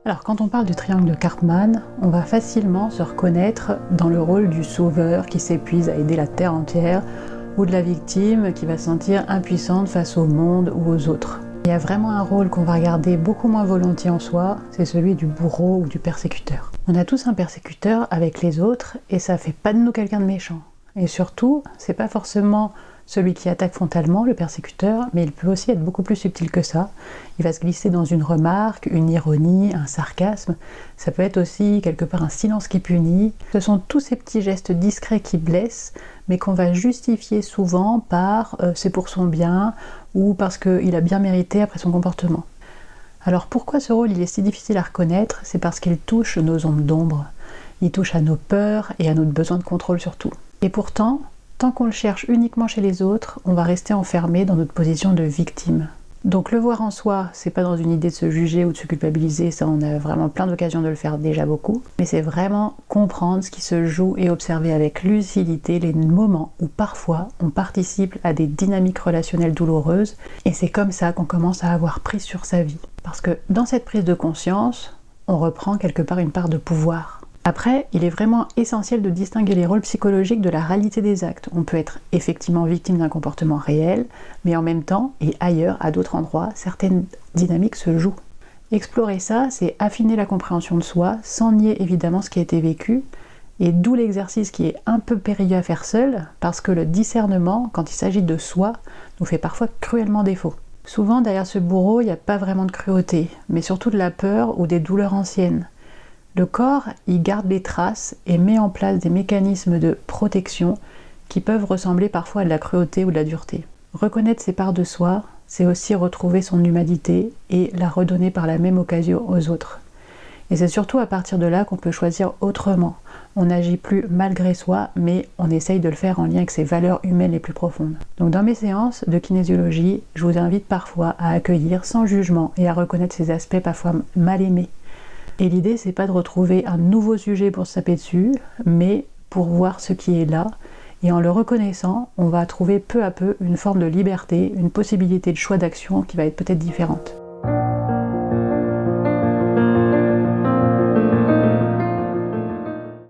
Alors quand on parle du triangle de Karpman, on va facilement se reconnaître dans le rôle du sauveur qui s'épuise à aider la Terre entière, ou de la victime qui va se sentir impuissante face au monde ou aux autres. Il y a vraiment un rôle qu'on va regarder beaucoup moins volontiers en soi, c'est celui du bourreau ou du persécuteur. On a tous un persécuteur avec les autres et ça fait pas de nous quelqu'un de méchant. Et surtout, c'est pas forcément celui qui attaque frontalement, le persécuteur, mais il peut aussi être beaucoup plus subtil que ça. Il va se glisser dans une remarque, une ironie, un sarcasme. Ça peut être aussi quelque part un silence qui punit. Ce sont tous ces petits gestes discrets qui blessent, mais qu'on va justifier souvent par c'est pour son bien ou parce qu'il a bien mérité après son comportement. Alors pourquoi ce rôle il est si difficile à reconnaître? C'est parce qu'il touche nos zones d'ombre. Il touche à nos peurs et à notre besoin de contrôle surtout. Et pourtant, tant qu'on le cherche uniquement chez les autres, on va rester enfermé dans notre position de victime. Donc le voir en soi, c'est pas dans une idée de se juger ou de se culpabiliser, ça on a vraiment plein d'occasions de le faire déjà beaucoup, mais c'est vraiment comprendre ce qui se joue et observer avec lucidité les moments où parfois on participe à des dynamiques relationnelles douloureuses, et c'est comme ça qu'on commence à avoir prise sur sa vie. Parce que dans cette prise de conscience, on reprend quelque part une part de pouvoir. Après, il est vraiment essentiel de distinguer les rôles psychologiques de la réalité des actes. On peut être effectivement victime d'un comportement réel, mais en même temps, et ailleurs, à d'autres endroits, certaines dynamiques se jouent. Explorer ça, c'est affiner la compréhension de soi, sans nier évidemment ce qui a été vécu, et d'où l'exercice qui est un peu périlleux à faire seul, parce que le discernement, quand il s'agit de soi, nous fait parfois cruellement défaut. Souvent, derrière ce bourreau, il n'y a pas vraiment de cruauté, mais surtout de la peur ou des douleurs anciennes. Le corps, il garde les traces et met en place des mécanismes de protection qui peuvent ressembler parfois à de la cruauté ou de la dureté. Reconnaître ses parts de soi, c'est aussi retrouver son humanité et la redonner par la même occasion aux autres. Et c'est surtout à partir de là qu'on peut choisir autrement. On n'agit plus malgré soi, mais on essaye de le faire en lien avec ses valeurs humaines les plus profondes. Donc dans mes séances de kinésiologie, je vous invite parfois à accueillir sans jugement et à reconnaître ces aspects parfois mal aimés. Et l'idée, c'est pas de retrouver un nouveau sujet pour se taper dessus, mais pour voir ce qui est là. Et en le reconnaissant, on va trouver peu à peu une forme de liberté, une possibilité de choix d'action qui va être peut-être différente.